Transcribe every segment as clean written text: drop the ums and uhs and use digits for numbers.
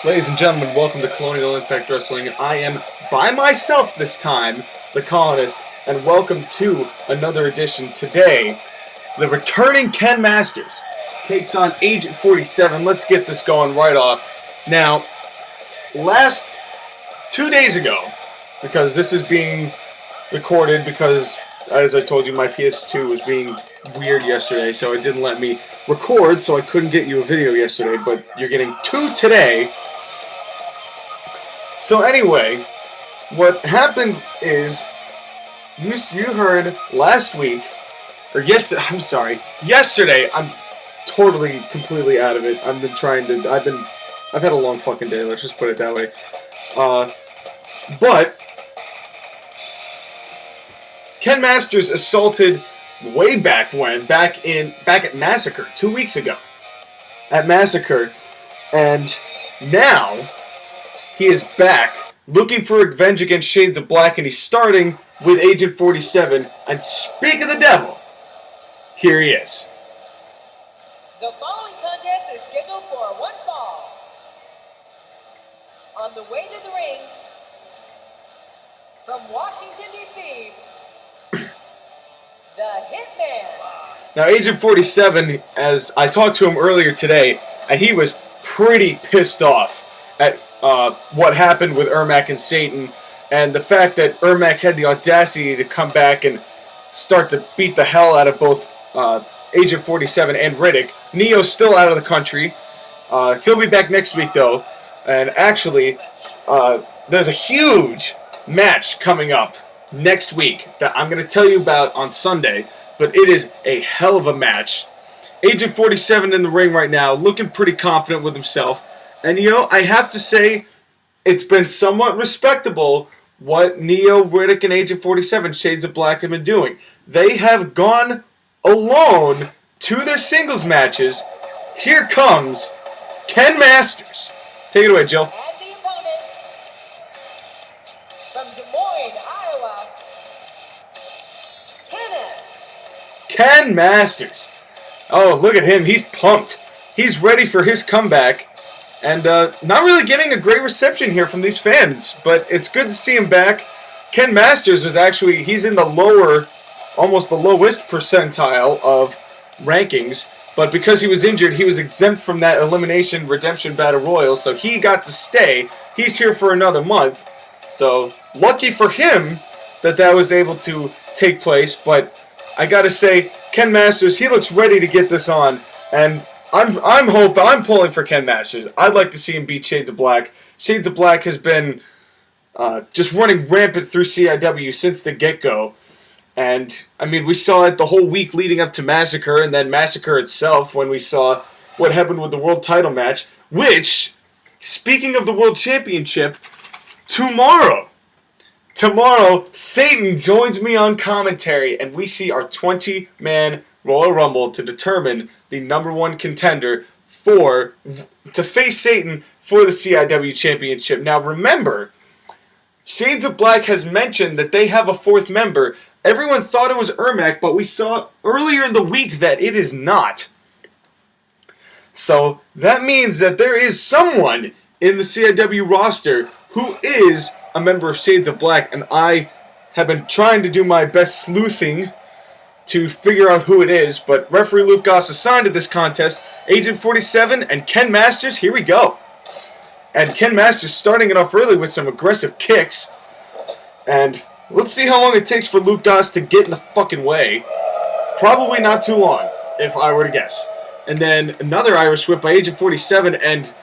Ladies and gentlemen, welcome to Colonial Impact Wrestling. I am by myself this time, the Colonist, and welcome to another edition today. The returning Ken Masters takes on Agent 47. Let's get this going right off. Now, 2 days ago, because this is being recorded because, as I told you, my PS2 was being weird yesterday, so it didn't let me record, so I couldn't get you a video yesterday, but you're getting two today. So anyway, what happened is, you heard last week, or yesterday, yesterday, I'm totally, completely out of it. I've had a long fucking day, let's just put it that way. But, Ken Masters assaulted way back at Massacre, 2 weeks ago. At Massacre, and now he is back, looking for revenge against Shades of Black, and he's starting with Agent 47. And speak of the devil, here he is. The following contest is scheduled for one fall. On the way to the ring, from Washington, D.C., the Hitman. Now, Agent 47, as I talked to him earlier today, and he was pretty pissed off at what happened with Ermac and Satan, and the fact that Ermac had the audacity to come back and start to beat the hell out of both Agent 47 and Riddick. Neo's still out of the country. He'll be back next week, though. And actually, there's a huge match coming up next week that I'm going to tell you about on Sunday, but it is a hell of a match. Agent 47 in the ring right now, looking pretty confident with himself. And, I have to say, it's been somewhat respectable what Neo, Riddick, and Agent 47, Shades of Black, have been doing. They have gone alone to their singles matches. Here comes Ken Masters. Take it away, Jill. And the opponent, from Des Moines, Iowa, Kenneth. Ken Masters. Oh, look at him. He's pumped. He's ready for his comeback. And not really getting a great reception here from these fans, but it's good to see him back. Ken Masters he's in the almost the lowest percentile of rankings, but because he was injured, he was exempt from that Elimination Redemption Battle Royal, so he got to stay. He's here for another month, so lucky for him that was able to take place, but I gotta say, Ken Masters, he looks ready to get this on, and I'm pulling for Ken Masters. I'd like to see him beat Shades of Black. Shades of Black has been just running rampant through CIW since the get-go. And, we saw it the whole week leading up to Massacre, and then Massacre itself when we saw what happened with the World Title match, which, speaking of the World Championship, tomorrow, Satan joins me on commentary, and we see our 20-man Royal Rumble to determine the number one contender to face Satan for the CIW Championship. Now remember, Shades of Black has mentioned that they have a fourth member. Everyone thought it was Ermac, but we saw earlier in the week that it is not. So that means that there is someone in the CIW roster who is a member of Shades of Black, and I have been trying to do my best sleuthing to figure out who it is, but referee Luke Goss assigned to this contest, Agent 47 and Ken Masters. Here we go. And Ken Masters starting it off early with some aggressive kicks. And let's see how long it takes for Luke Goss to get in the fucking way. Probably not too long, if I were to guess. And then another Irish whip by Agent 47, and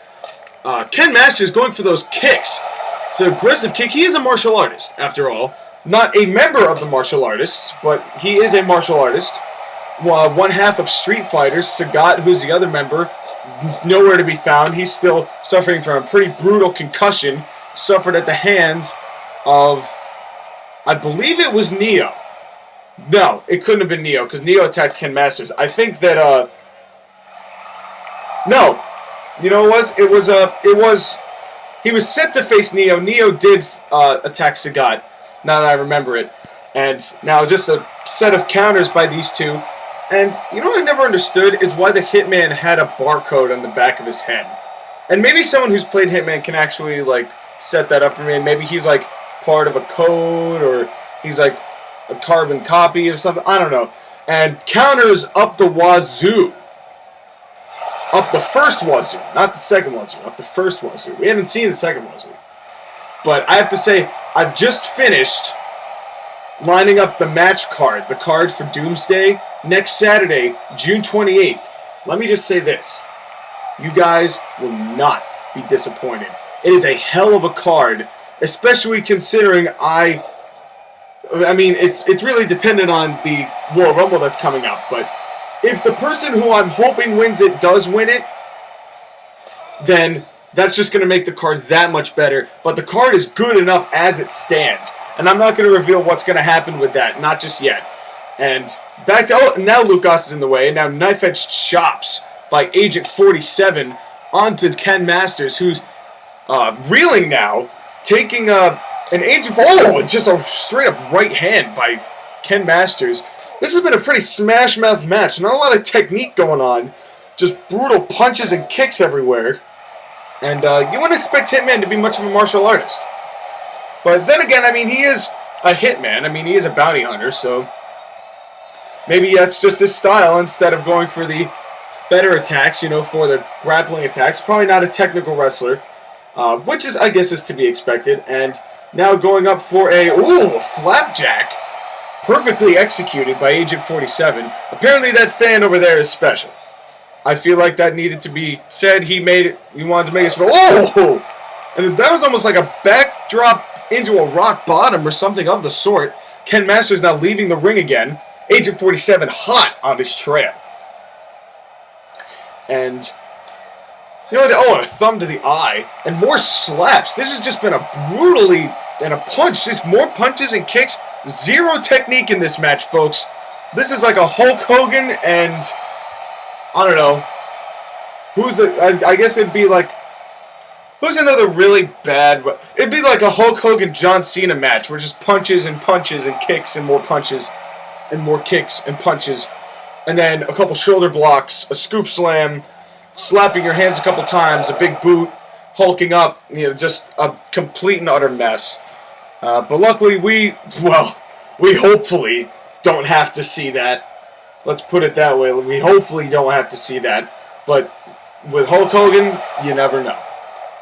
Ken Masters going for those kicks. It's an aggressive kick. He is a martial artist, after all. Not a member of the martial artists, but he is a martial artist. One half of Street Fighters, Sagat, who's the other member, nowhere to be found. He's still suffering from a pretty brutal concussion, suffered at the hands of, I believe it was Neo. No, it couldn't have been Neo, because Neo attacked Ken Masters. I think that, no. You know what it was? He was set to face Neo. Neo did attack Sagat, now that I remember it. And now just a set of counters by these two. And you know what I never understood is why the Hitman had a barcode on the back of his head. And maybe someone who's played Hitman can actually, like, set that up for me. And maybe he's, like, part of a code, or he's, like, a carbon copy of something. I don't know. And counters up the wazoo. Up the first wazoo. Not the second wazoo. Up the first wazoo. We haven't seen the second wazoo. But I have to say, I've just finished lining up the match card. The card for Doomsday next Saturday, June 28th. Let me just say this. You guys will not be disappointed. It is a hell of a card, especially considering I mean, it's really dependent on the Royal Rumble that's coming up, but if the person who I'm hoping wins it does win it, then that's just going to make the card that much better. But the card is good enough as it stands, and I'm not going to reveal what's going to happen with that, not just yet. And back to, oh, now Lucas is in the way, and now Knife Edge chops by Agent 47 onto Ken Masters, who's reeling now, taking an Agent, oh, just a straight up right hand by Ken Masters. This has been a pretty smash mouth match, not a lot of technique going on, just brutal punches and kicks everywhere. And you wouldn't expect Hitman to be much of a martial artist. But then again, I mean, he is a hitman. I mean, he is a bounty hunter, so maybe that's just his style instead of going for the better attacks, you know, for the grappling attacks. Probably not a technical wrestler, which is, I guess, is to be expected. And now going up for a flapjack, perfectly executed by Agent 47. Apparently that fan over there is special. I feel like that needed to be said. He made it. He wanted to make us feel, oh! And that was almost like a backdrop into a rock bottom or something of the sort. Ken Masters now leaving the ring again. Agent 47 hot on his trail. And, you know, oh, a thumb to the eye. And more slaps. This has just been a brutally, and a punch. Just more punches and kicks. Zero technique in this match, folks. This is like a Hulk Hogan and, I don't know, I guess it'd be like, who's another really bad, it'd be like a Hulk Hogan John Cena match, where just punches and punches and kicks and more punches and more kicks and punches, and then a couple shoulder blocks, a scoop slam, slapping your hands a couple times, a big boot, hulking up, you know, just a complete and utter mess. But luckily we hopefully don't have to see that. Let's put it that way. We hopefully don't have to see that. But with Hulk Hogan, you never know.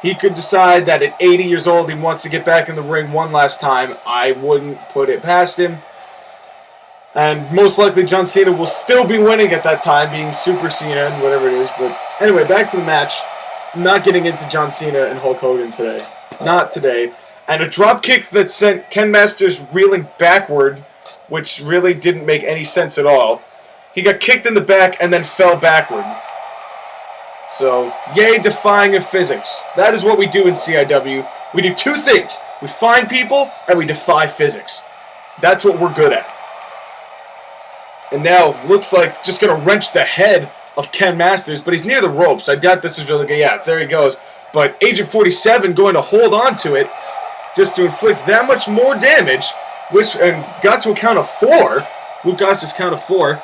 He could decide that at 80 years old he wants to get back in the ring one last time. I wouldn't put it past him. And most likely John Cena will still be winning at that time, being Super Cena and whatever it is. But anyway, back to the match. I'm not getting into John Cena and Hulk Hogan today. Not today. And a drop kick that sent Ken Masters reeling backward, which really didn't make any sense at all. He got kicked in the back and then fell backward. So, yay, defying of physics. That is what we do in CIW. We do two things. We find people and we defy physics. That's what we're good at. And now, looks like just going to wrench the head of Ken Masters, but he's near the ropes. I doubt this is really good. Yeah, there he goes. But Agent 47 going to hold on to it just to inflict that much more damage, and got to a count of 4. Lucas's count of 4.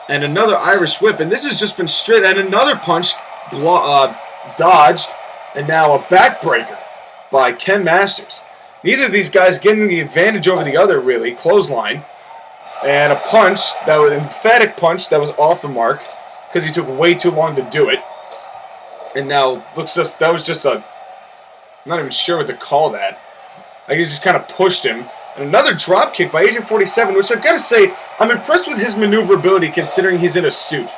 And another Irish whip, and this has just been straight, and another punch dodged, and now a backbreaker by Ken Masters. Neither of these guys getting the advantage over the other, really. Clothesline, and a punch, that was an emphatic punch that was off the mark, because he took way too long to do it. And now, that was just I'm not even sure what to call that. I guess he just kind of pushed him. And another drop kick by Agent 47, which I've got to say, I'm impressed with his maneuverability considering he's in a suit.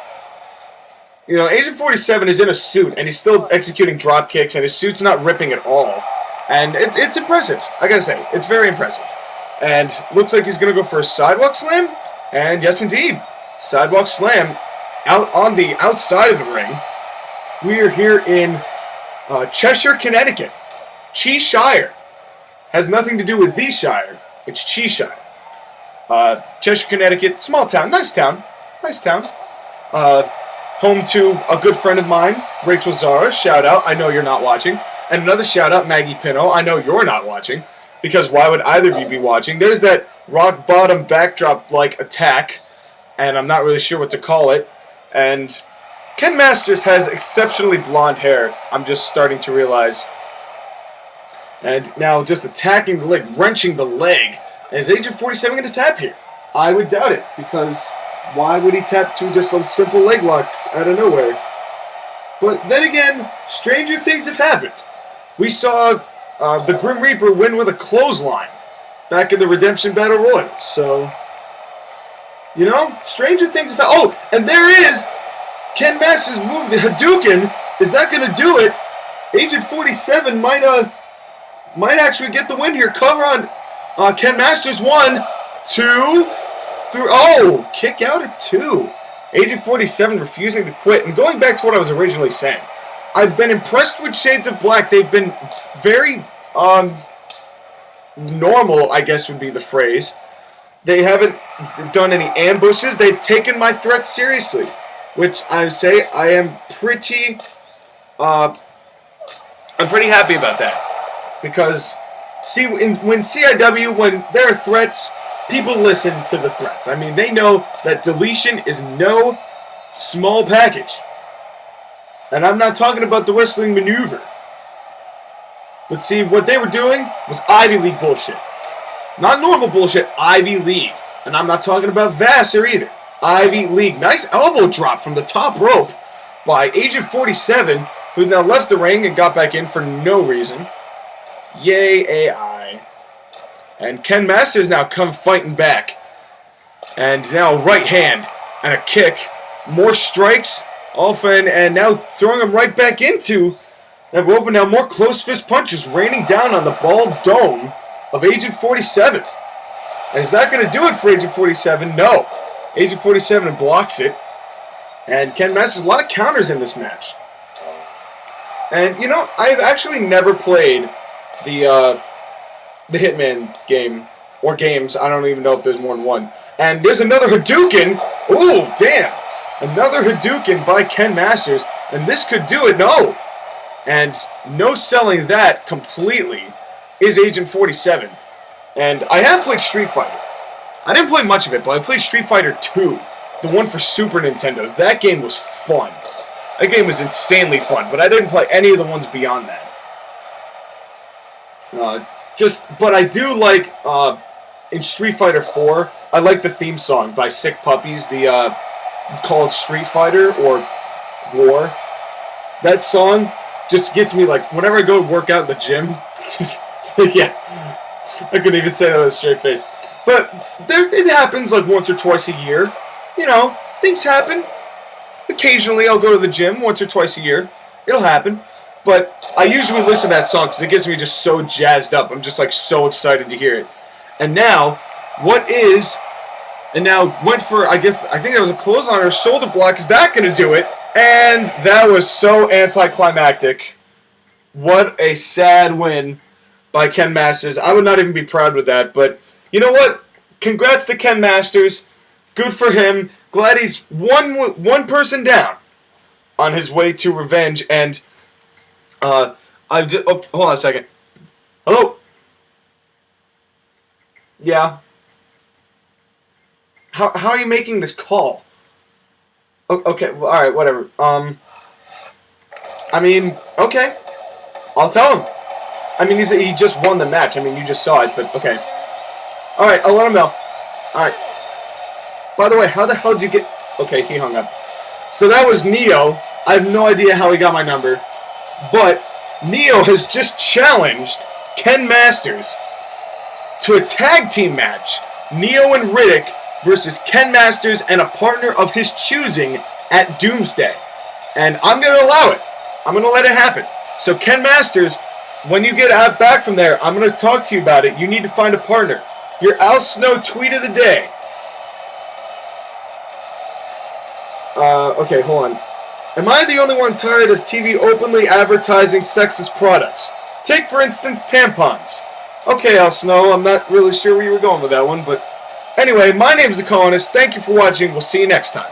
You know, Agent 47 is in a suit, and he's still executing drop kicks, and his suit's not ripping at all. And it's impressive, I gotta say. It's very impressive. And looks like he's going to go for a sidewalk slam. And yes, indeed, sidewalk slam out on the outside of the ring. We are here in Cheshire, Connecticut. Cheshire. Has nothing to do with the Shire. It's Cheshire. Cheshire, Connecticut. Small town. Nice town. Nice town. Home to a good friend of mine, Rachel Zara. Shout out. I know you're not watching. And another shout out, Maggie Pino. I know you're not watching. Because why would either of you be watching? There's that rock bottom backdrop like attack. And I'm not really sure what to call it. And Ken Masters has exceptionally blonde hair, I'm just starting to realize. And now just attacking the leg, wrenching the leg. Is Agent 47 going to tap here? I would doubt it, because why would he tap to just a simple leg lock out of nowhere? But then again, stranger things have happened. We saw the Grim Reaper win with a clothesline back in the Redemption Battle Royal. So, you know, stranger things have happened. Oh, and there is Ken Masters' move, the Hadouken. Is that going to do it? Agent 47 might actually get the win here. Cover on Ken Masters. 1, 2, 3. Oh, kick out at 2. Agent 47 refusing to quit. And going back to what I was originally saying, I've been impressed with Shades of Black. They've been very normal, I guess would be the phrase. They haven't done any ambushes. They've taken my threats seriously, which I say I am pretty happy about that. Because, see, when CIW, when there are threats, people listen to the threats. I mean, they know that deletion is no small package. And I'm not talking about the wrestling maneuver. But see, what they were doing was Ivy League bullshit. Not normal bullshit, Ivy League. And I'm not talking about Vassar either. Ivy League. Nice elbow drop from the top rope by Agent 47, who's now left the ring and got back in for no reason. Yay, AI. And Ken Masters now come fighting back. And now right hand and a kick. More strikes. Often, and now throwing him right back into that rope, and now more close fist punches raining down on the bald dome of Agent 47. And is that going to do it for Agent 47? No. Agent 47 blocks it. And Ken Masters, a lot of counters in this match. And, you know, I've actually never played the Hitman game, or games. I don't even know if there's more than one. And there's another Hadouken. Ooh, damn. Another Hadouken by Ken Masters, and this could do it. No! And no selling that completely is Agent 47. And I have played Street Fighter. I didn't play much of it, but I played Street Fighter 2, the one for Super Nintendo. That game was fun. That game was insanely fun, but I didn't play any of the ones beyond that. But I do like, in Street Fighter 4, I like the theme song by Sick Puppies, called Street Fighter or War. That song just gets me, like, whenever I go work out in the gym. Yeah, I couldn't even say that with a straight face. But it happens like once or twice a year. You know, things happen. Occasionally I'll go to the gym once or twice a year. It'll happen. But I usually listen to that song because it gets me just so jazzed up. I'm just like so excited to hear it. And now, and now went for, I think that was a clothesline or a shoulder block. Is that going to do it? And that was so anticlimactic. What a sad win by Ken Masters. I would not even be proud with that. But you know what? Congrats to Ken Masters. Good for him. Glad he's one person down on his way to revenge. And hold on a second. Hello? Yeah. How are you making this call? Okay, well, alright, whatever. I mean, okay. I'll tell him. I mean, he just won the match. I mean, you just saw it, but okay. Alright, I'll let him know. Alright. By the way, how the hell did you get... Okay, he hung up. So that was Neo. I have no idea how he got my number. But Neo has just challenged Ken Masters to a tag team match. Neo and Riddick versus Ken Masters and a partner of his choosing at Doomsday. And I'm going to allow it. I'm going to let it happen. So Ken Masters, when you get back from there, I'm going to talk to you about it. You need to find a partner. Your Al Snow tweet of the day. Okay, hold on. Am I the only one tired of TV openly advertising sexist products? Take, for instance, tampons. Okay, Al Snow, I'm not really sure where you were going with that one, but... Anyway, my name's The Colonist. Thank you for watching. We'll see you next time.